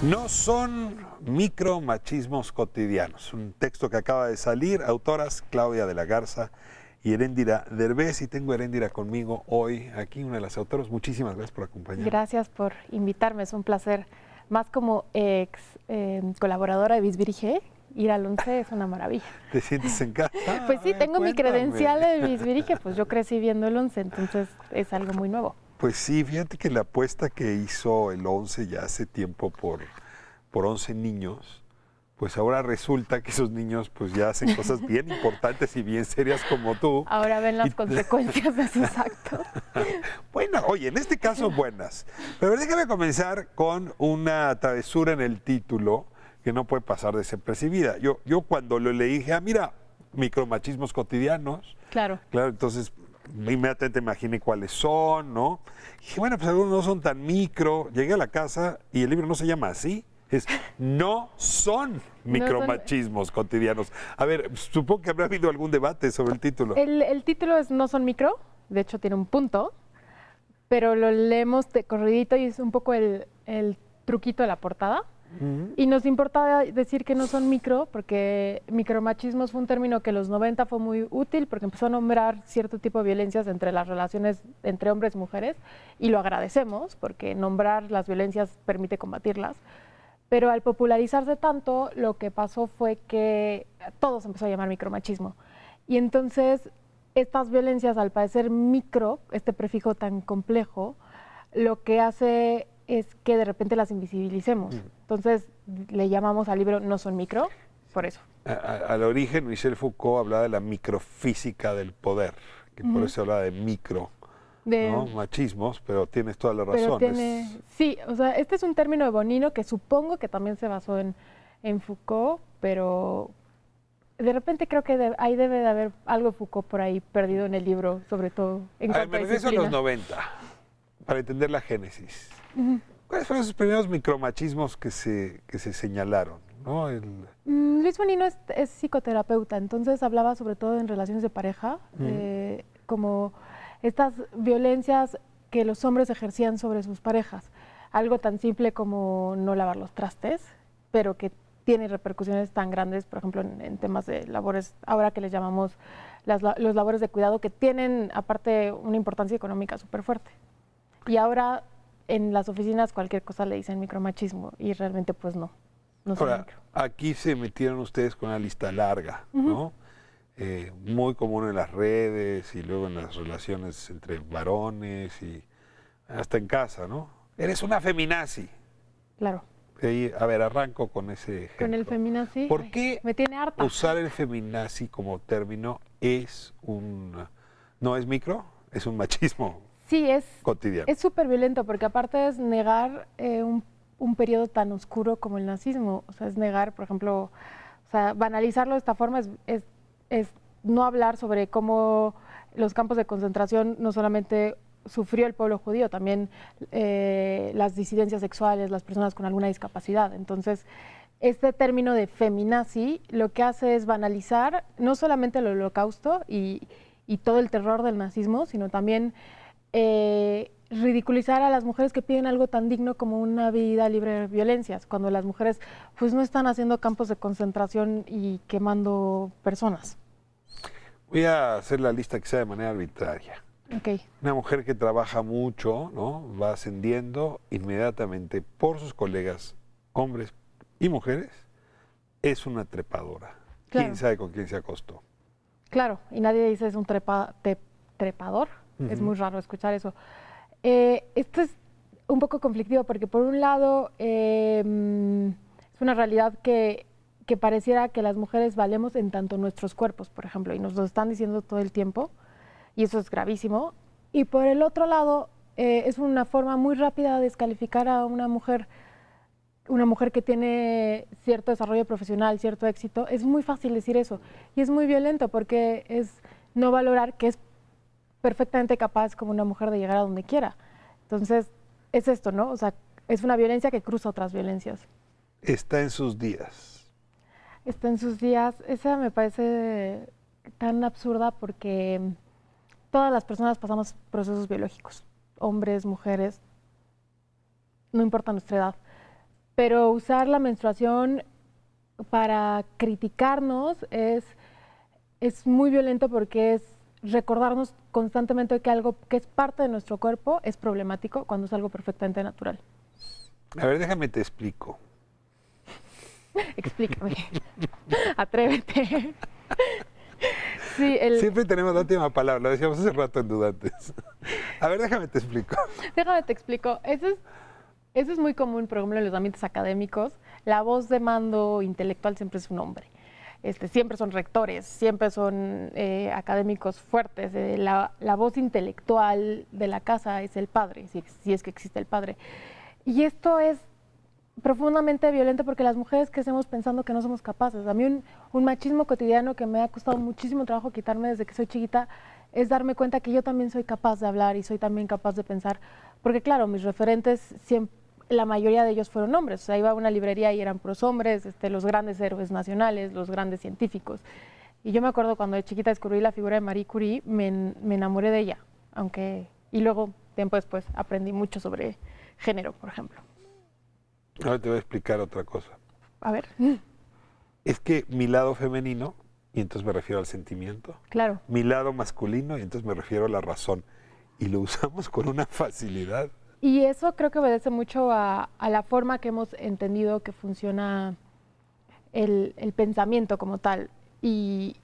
No son micromachismos cotidianos. Un texto que acaba de salir, autoras Claudia de la Garza y Heréndira Derbez. Y tengo a Heréndira conmigo hoy, aquí, una de las autoras. Muchísimas gracias por acompañarme. Gracias por invitarme, es un placer. Más como ex colaboradora de Bisbirige, ir al 11 es una maravilla. ¿Te sientes en casa? Pues sí, tengo mi Cuéntame. credencial de Bisbirige, pues yo crecí viendo el 11, entonces es algo muy nuevo. Pues sí, fíjate que la apuesta que hizo el 11 ya hace tiempo por 11 niños, pues ahora resulta que esos niños pues ya hacen cosas bien importantes y bien serias como tú. Ahora ven las consecuencias de sus actos. Bueno, oye, en este caso buenas. Pero déjame comenzar con una travesura en el título que no puede pasar desapercibida. Yo cuando lo leí dije, mira, micromachismos cotidianos. Claro. Claro, entonces inmediatamente imaginé cuáles son, ¿no? Y dije, bueno, pues algunos no son tan micro. Llegué a la casa y el libro no se llama así. No son micromachismos cotidianos. A ver, supongo que habrá habido algún debate sobre el título. El título es No son micro, de hecho tiene un punto, pero lo leemos de corridito y es un poco el truquito de la portada. Y nos importa decir que no son micro, porque micromachismos fue un término que en los 90 fue muy útil, porque empezó a nombrar cierto tipo de violencias entre las relaciones entre hombres y mujeres, y lo agradecemos, porque nombrar las violencias permite combatirlas. Pero al popularizarse tanto, lo que pasó fue que todo se empezó a llamar micromachismo. Y entonces, estas violencias, al parecer micro, este prefijo tan complejo, lo que hace es que de repente las invisibilicemos. Entonces, le llamamos al libro No son micro, por eso. Al origen, Michel Foucault hablaba de la microfísica del poder, que por eso hablaba de micro, ¿no? Machismos, pero tienes toda la razón. Sí, o sea, este es un término de Bonino que supongo que también se basó en Foucault, pero de repente creo que ahí debe de haber algo de Foucault por ahí perdido en el libro, sobre todo en cuanto a me regreso a los 90, para entender la génesis. ¿Cuáles fueron esos primeros micromachismos que se señalaron? ¿No? Luis Bonino es psicoterapeuta, entonces hablaba sobre todo en relaciones de pareja, como estas violencias que los hombres ejercían sobre sus parejas. Algo tan simple como no lavar los trastes, pero que tiene repercusiones tan grandes, por ejemplo, en temas de labores, ahora que les llamamos los labores de cuidado, que tienen aparte una importancia económica súper fuerte. Y ahora en las oficinas cualquier cosa le dicen micromachismo y realmente pues no ahora, micro. Aquí se metieron ustedes con una lista larga, ¿no? Muy común en las redes y luego en las relaciones entre varones y hasta en casa, ¿no? Eres una feminazi. Claro. A ver, arranco con ese ejemplo. Con el feminazi. ¿Por qué me tiene harta? Usar el feminazi como término no es micro, es un machismo? Sí, cotidiano. Es súper violento porque aparte es negar un periodo tan oscuro como el nazismo. O sea, es negar, por ejemplo, o sea, banalizarlo de esta forma es no hablar sobre cómo los campos de concentración no solamente sufrió el pueblo judío, también las disidencias sexuales, las personas con alguna discapacidad. Entonces, este término de feminazi lo que hace es banalizar no solamente el holocausto y todo el terror del nazismo, sino también ridiculizar a las mujeres que piden algo tan digno como una vida libre de violencias, cuando las mujeres pues no están haciendo campos de concentración y quemando personas. Voy a hacer la lista que sea de manera arbitraria. Okay. Una mujer que trabaja mucho, ¿no? Va ascendiendo inmediatamente por sus colegas, hombres y mujeres, es una trepadora. Claro. ¿Quién sabe con quién se acostó? Claro, y nadie dice es un trepador. Es muy raro escuchar eso. Esto es un poco conflictivo porque por un lado es una realidad que pareciera que las mujeres valemos en tanto nuestros cuerpos, por ejemplo, y nos lo están diciendo todo el tiempo, y eso es gravísimo. Y por el otro lado es una forma muy rápida de descalificar a una mujer que tiene cierto desarrollo profesional, cierto éxito. Es muy fácil decir eso y es muy violento porque es no valorar que es perfectamente capaz como una mujer de llegar a donde quiera. Entonces, es esto, ¿no? O sea, es una violencia que cruza otras violencias. Está en sus días. Está en sus días. Esa me parece tan absurda porque todas las personas pasamos procesos biológicos, hombres, mujeres, no importa nuestra edad. pero usar la menstruación para criticarnos es muy violento porque es recordarnos constantemente que algo que es parte de nuestro cuerpo es problemático cuando es algo perfectamente natural. A ver, déjame te explico. Explícame. Atrévete. Sí, Siempre tenemos la última palabra, lo decíamos hace rato en Dudantes. A ver, déjame te explico. Déjame te explico. Eso es muy común, por ejemplo, en los ambientes académicos. La voz de mando intelectual siempre es un hombre. Siempre son rectores, siempre son académicos fuertes. La voz intelectual de la casa es el padre, si es que existe el padre. Y esto es profundamente violento porque las mujeres crecemos pensando que no somos capaces. A mí un machismo cotidiano que me ha costado muchísimo trabajo quitarme desde que soy chiquita es darme cuenta que yo también soy capaz de hablar y soy también capaz de pensar. Porque claro, mis referentes siempre, la mayoría de ellos fueron hombres. O sea, iba a una librería y eran puros hombres, los grandes héroes nacionales, los grandes científicos. Y yo me acuerdo cuando de chiquita descubrí la figura de Marie Curie, me enamoré de ella. Y luego, tiempo después, aprendí mucho sobre género, por ejemplo. Ahora te voy a explicar otra cosa. A ver. Es que mi lado femenino, y entonces me refiero al sentimiento. Claro. Mi lado masculino, y entonces me refiero a la razón. Y lo usamos con una facilidad. Y eso creo que obedece mucho a la forma que hemos entendido que funciona el pensamiento como tal. Y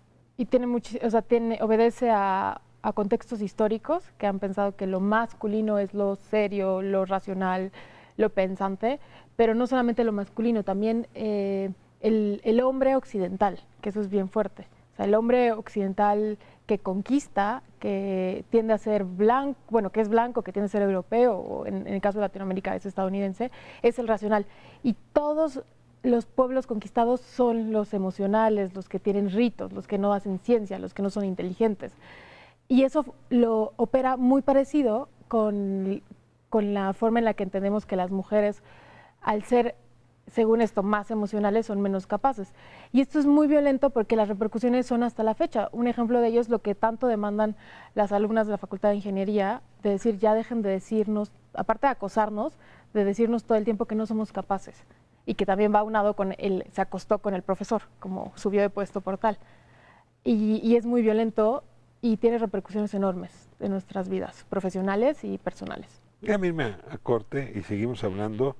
tiene mucho, o sea, obedece a contextos históricos que han pensado que lo masculino es lo serio, lo racional, lo pensante, pero no solamente lo masculino, también el hombre occidental, que eso es bien fuerte. O sea, el hombre occidental que conquista, que tiende a ser blanco, bueno, que es blanco, que tiende a ser europeo, o en el caso de Latinoamérica es estadounidense, es el racional. Y todos los pueblos conquistados son los emocionales, los que tienen ritos, los que no hacen ciencia, los que no son inteligentes. Y eso lo opera muy parecido con la forma en la que entendemos que las mujeres, al ser, según esto, más emocionales, son menos capaces. Y esto es muy violento porque las repercusiones son hasta la fecha. Un ejemplo de ello es lo que tanto demandan las alumnas de la Facultad de Ingeniería, de decir, ya dejen de decirnos, aparte de acosarnos, de decirnos todo el tiempo que no somos capaces. Y que también va aunado con se acostó con el profesor, como subió de puesto por tal. Y es muy violento y tiene repercusiones enormes en nuestras vidas, profesionales y personales. Déjame irme a corte y seguimos hablando.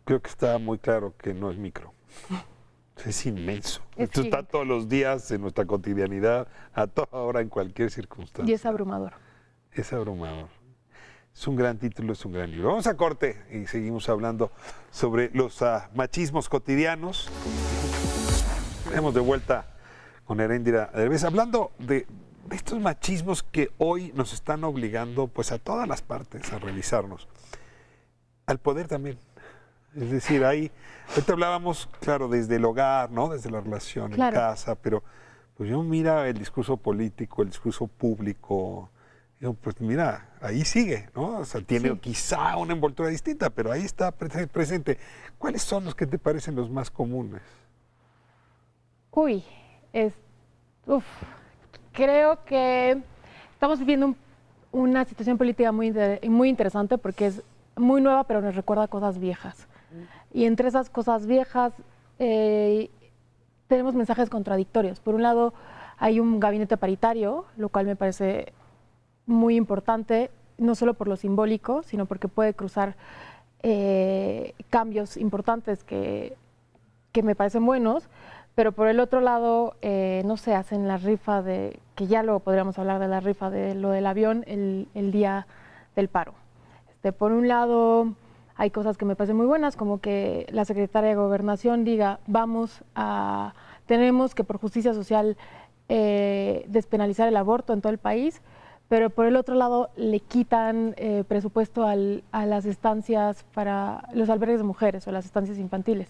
Creo que está muy claro que no es micro. Es inmenso. Esto está todos los días en nuestra cotidianidad, a toda hora, en cualquier circunstancia. Y es abrumador. Es abrumador. Es un gran título, es un gran libro. Vamos a corte y seguimos hablando sobre los machismos cotidianos. Tenemos de vuelta con Heréndira Derbez, hablando de estos machismos que hoy nos están obligando pues a todas las partes a revisarnos. Al poder también. Es decir, ahorita hablábamos, claro, desde el hogar, ¿no? Desde la relación en casa, pero pues yo mira el discurso político, el discurso público, digo, pues mira, ahí sigue, ¿no? O sea, tiene quizá una envoltura distinta, pero ahí está presente. ¿Cuáles son los que te parecen los más comunes? Uy, creo que estamos viviendo una situación política muy interesante porque es muy nueva, pero nos recuerda cosas viejas. Y entre esas cosas viejas tenemos mensajes contradictorios. Por un lado, hay un gabinete paritario, lo cual me parece muy importante, no solo por lo simbólico, sino porque puede cruzar cambios importantes que me parecen buenos. Pero por el otro lado, no sé, hacen la rifa que ya luego podríamos hablar de la rifa de lo del avión el día del paro. Por un lado, hay cosas que me parecen muy buenas, como que la secretaria de Gobernación diga, tenemos que por justicia social despenalizar el aborto en todo el país, pero por el otro lado le quitan presupuesto a las estancias para los albergues de mujeres o las estancias infantiles.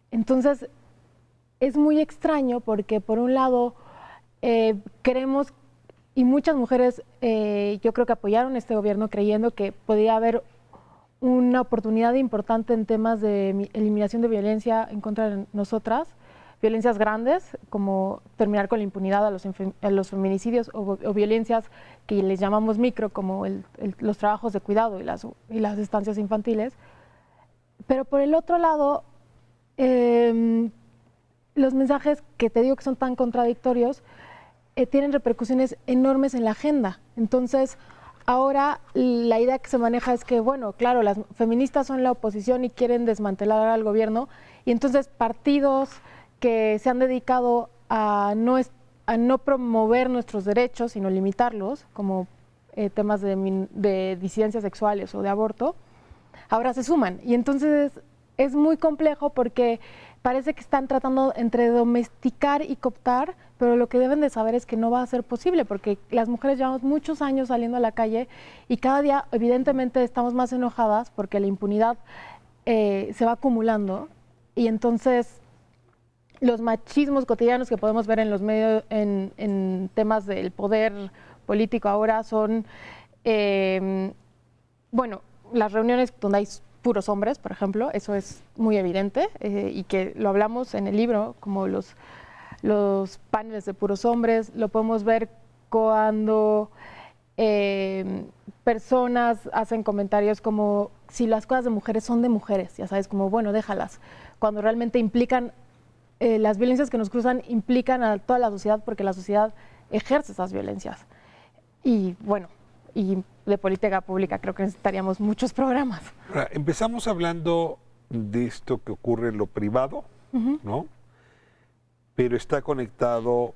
Entonces, es muy extraño porque por un lado queremos, y muchas mujeres yo creo que apoyaron este gobierno creyendo que podía haber una oportunidad importante en temas de eliminación de violencia en contra de nosotras, violencias grandes como terminar con la impunidad a los feminicidios o violencias que les llamamos micro como los trabajos de cuidado y las estancias infantiles. Pero por el otro lado, los mensajes que te digo que son tan contradictorios tienen repercusiones enormes en la agenda. Entonces, ahora la idea que se maneja es que, bueno, claro, las feministas son la oposición y quieren desmantelar al gobierno, y entonces partidos que se han dedicado a no promover nuestros derechos, sino limitarlos, como temas de disidencias sexuales o de aborto, ahora se suman. Y entonces es muy complejo porque parece que están tratando entre domesticar y cooptar, pero lo que deben de saber es que no va a ser posible, porque las mujeres llevamos muchos años saliendo a la calle y cada día evidentemente estamos más enojadas porque la impunidad se va acumulando, y entonces los machismos cotidianos que podemos ver en los medios, en temas del poder político ahora son, bueno, las reuniones donde hay puros hombres, por ejemplo, eso es muy evidente, y que lo hablamos en el libro, como los paneles de puros hombres. Lo podemos ver cuando personas hacen comentarios como si las cosas de mujeres son de mujeres, ya sabes, como bueno, déjalas, cuando realmente implican, las violencias que nos cruzan implican a toda la sociedad, porque la sociedad ejerce esas violencias. Y bueno, y de política pública creo que necesitaríamos muchos programas. Ahora, empezamos hablando de esto que ocurre en lo privado, ¿no? Pero está conectado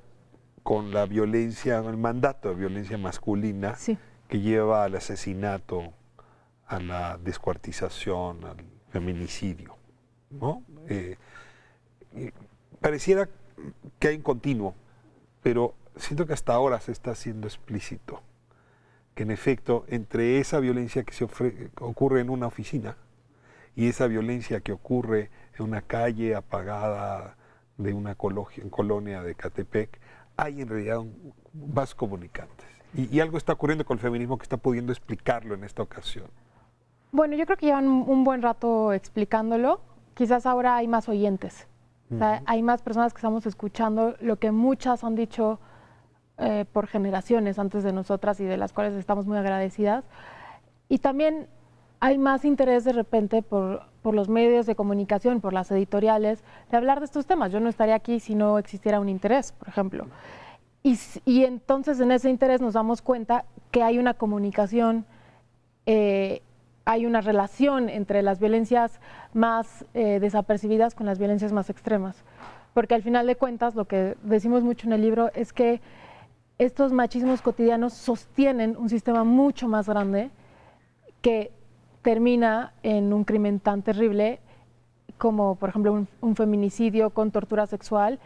con la violencia, el mandato de violencia masculina, Sí. que lleva al asesinato, a la descuartización, al feminicidio, ¿no? Pareciera que hay un continuo, pero siento que hasta ahora se está haciendo explícito que en efecto entre esa violencia que ocurre en una oficina y esa violencia que ocurre en una calle apagada de una colonia de Catepec, hay en realidad vasos comunicantes. Y algo está ocurriendo con el feminismo que está pudiendo explicarlo en esta ocasión. Bueno, yo creo que llevan un buen rato explicándolo. Quizás ahora hay más oyentes. O sea, hay más personas que estamos escuchando lo que muchas han dicho por generaciones antes de nosotras y de las cuales estamos muy agradecidas. Y también hay más interés de repente por los medios de comunicación, por las editoriales, de hablar de estos temas. Yo no estaría aquí si no existiera un interés, por ejemplo. Y entonces en ese interés nos damos cuenta que hay una comunicación, hay una relación entre las violencias más desapercibidas con las violencias más extremas. Porque al final de cuentas, lo que decimos mucho en el libro es que estos machismos cotidianos sostienen un sistema mucho más grande que termina en un crimen tan terrible como, por ejemplo, un feminicidio con tortura sexual,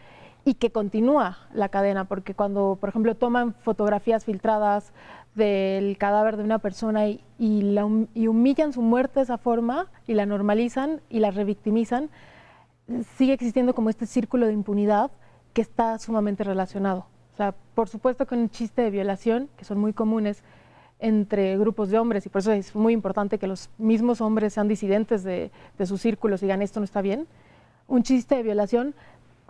y que continúa la cadena, porque cuando, por ejemplo, toman fotografías filtradas del cadáver de una persona y humillan su muerte de esa forma y la normalizan y la revictimizan, sigue existiendo como este círculo de impunidad que está sumamente relacionado. O sea, por supuesto que un chiste de violación, que son muy comunes entre grupos de hombres, y por eso es muy importante que los mismos hombres sean disidentes de sus círculos y digan esto no está bien, un chiste de violación,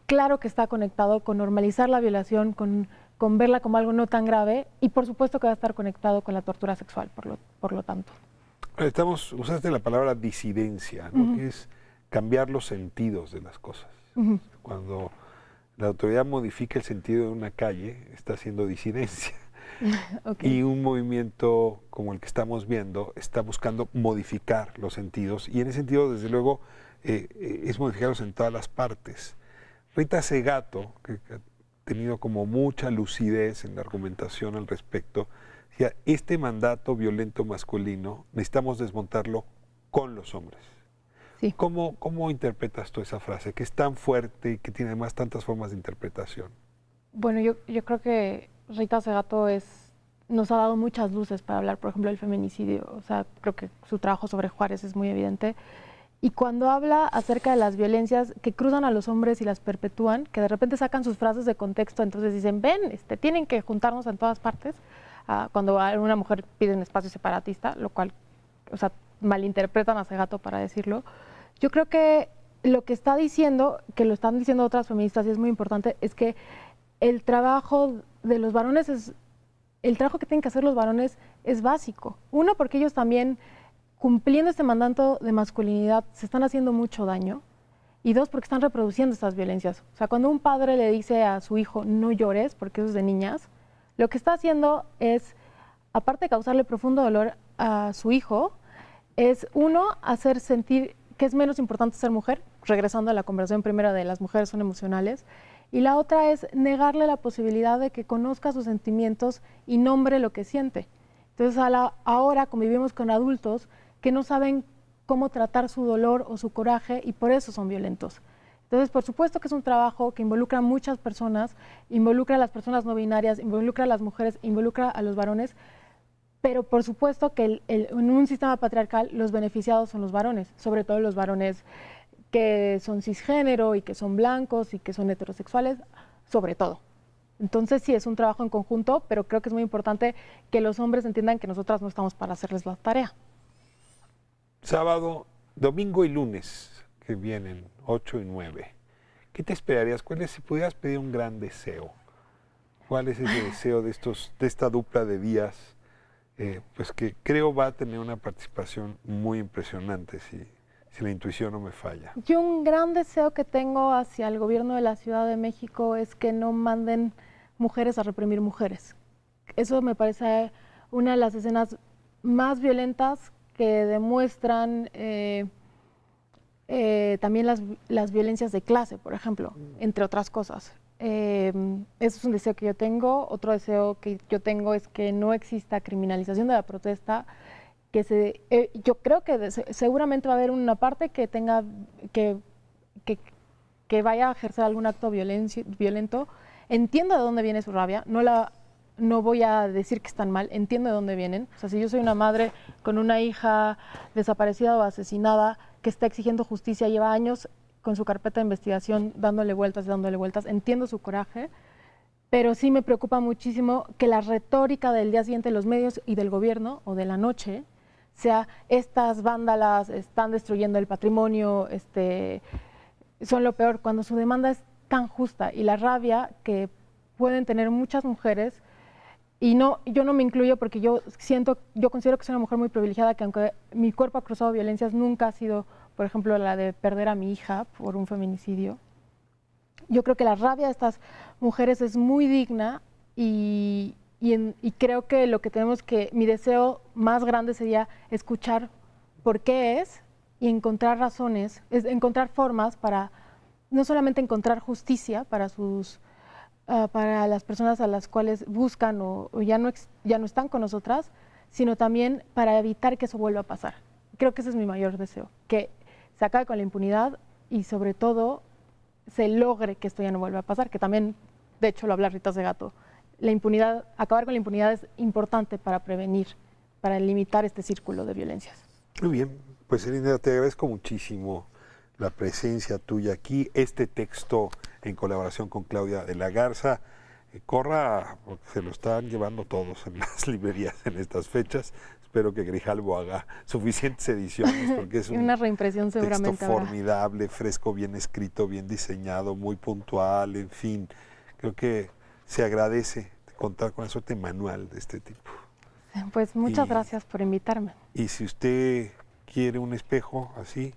claro que está conectado con normalizar la violación, con verla como algo no tan grave, y por supuesto que va a estar conectado con la tortura sexual, por lo tanto. Usaste la palabra disidencia, ¿no? Que es cambiar los sentidos de las cosas. Cuando la autoridad modifica el sentido de una calle, está haciendo disidencia. Okay. Y un movimiento como el que estamos viendo está buscando modificar los sentidos, y en ese sentido, desde luego, es modificarlos en todas las partes. Rita Segato, que ha tenido como mucha lucidez en la argumentación al respecto, decía, este mandato violento masculino necesitamos desmontarlo con los hombres. Sí. ¿Cómo interpretas tú esa frase, que es tan fuerte y que tiene además tantas formas de interpretación? Bueno, yo creo que Rita Segato nos ha dado muchas luces para hablar, por ejemplo, del feminicidio. O sea, creo que su trabajo sobre Juárez es muy evidente. Y cuando habla acerca de las violencias que cruzan a los hombres y las perpetúan, que de repente sacan sus frases de contexto, entonces dicen, ven, tienen que juntarnos en todas partes, cuando una mujer pide un espacio separatista, lo cual, o sea, malinterpretan a Segato para decirlo. Yo creo que lo que está diciendo, que lo están diciendo otras feministas y es muy importante, es que el trabajo de los varones el trabajo que tienen que hacer los varones es básico. Uno, porque ellos también cumpliendo este mandato de masculinidad se están haciendo mucho daño. Y dos, porque están reproduciendo estas violencias. O sea, cuando un padre le dice a su hijo, no llores, porque eso es de niñas, lo que está haciendo es, aparte de causarle profundo dolor a su hijo, es uno, hacer sentir que es menos importante ser mujer, regresando a la conversación primera de las mujeres son emocionales, y la otra es negarle la posibilidad de que conozca sus sentimientos y nombre lo que siente. Entonces ahora convivimos con adultos que no saben cómo tratar su dolor o su coraje y por eso son violentos. Entonces, por supuesto que es un trabajo que involucra a muchas personas, involucra a las personas no binarias, involucra a las mujeres, involucra a los varones, pero por supuesto que en un sistema patriarcal los beneficiados son los varones, sobre todo los varones que son cisgénero y que son blancos y que son heterosexuales, sobre todo. Entonces sí, es un trabajo en conjunto, pero creo que es muy importante que los hombres entiendan que nosotras no estamos para hacerles la tarea. Sábado, domingo y lunes que vienen, 8 y 9. ¿Qué te esperarías? Si pudieras pedir un gran deseo, ¿cuál es ese deseo de esta dupla de días? Pues que creo va a tener una participación muy impresionante si la intuición no me falla. Yo un gran deseo que tengo hacia el gobierno de la Ciudad de México es que no manden mujeres a reprimir mujeres. Eso me parece una de las escenas más violentas que demuestran también las violencias de clase, por ejemplo, entre otras cosas. Eso es un deseo que yo tengo. Otro deseo que yo tengo es que no exista criminalización de la protesta, yo creo que seguramente va a haber una parte que tenga que vaya a ejercer algún acto violento. Entiendo de dónde viene su rabia, no voy a decir que están mal, entiendo de dónde vienen. O sea, si yo soy una madre con una hija desaparecida o asesinada que está exigiendo justicia, lleva años con su carpeta de investigación dándole vueltas, entiendo su coraje, pero sí me preocupa muchísimo que la retórica del día siguiente de los medios y del gobierno o de la noche sea estas vándalas están destruyendo el patrimonio, son lo peor, cuando su demanda es tan justa y la rabia que pueden tener muchas mujeres. Y yo no me incluyo porque yo considero que soy una mujer muy privilegiada, que aunque mi cuerpo ha cruzado violencias, nunca ha sido, por ejemplo, la de perder a mi hija por un feminicidio. Yo creo que la rabia de estas mujeres es muy digna y creo que mi deseo más grande sería escuchar por qué es y encontrar razones, encontrar formas para no solamente encontrar justicia para las personas a las cuales buscan o ya no están con nosotras, sino también para evitar que eso vuelva a pasar. Creo que ese es mi mayor deseo, que se acabe con la impunidad y sobre todo se logre que esto ya no vuelva a pasar, que también, de hecho, lo habla Rita Segato. Acabar con la impunidad es importante para prevenir, para limitar este círculo de violencias. Muy bien, pues Elinda, te agradezco muchísimo la presencia tuya aquí, este texto en colaboración con Claudia de la Garza. Corra, porque se lo están llevando todos en las librerías en estas fechas. Espero que Grijalbo haga suficientes ediciones porque es una reimpresión seguramente texto formidable, fresco, bien escrito, bien diseñado, muy puntual, en fin. Creo que se agradece contar con una suerte manual de este tipo. Pues muchas gracias por invitarme. Y si usted quiere un espejo así,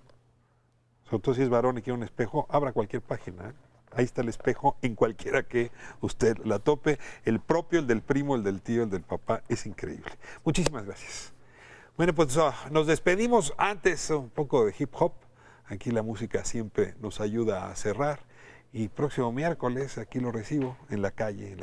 sobre todo si es varón y quiere un espejo, abra cualquier página. Ahí está el espejo en cualquiera que usted la tope. El propio, el del primo, el del tío, el del papá, es increíble. Muchísimas gracias. Bueno, pues nos despedimos. Antes un poco de hip hop. Aquí la música siempre nos ayuda a cerrar. Y próximo miércoles aquí lo recibo en la calle.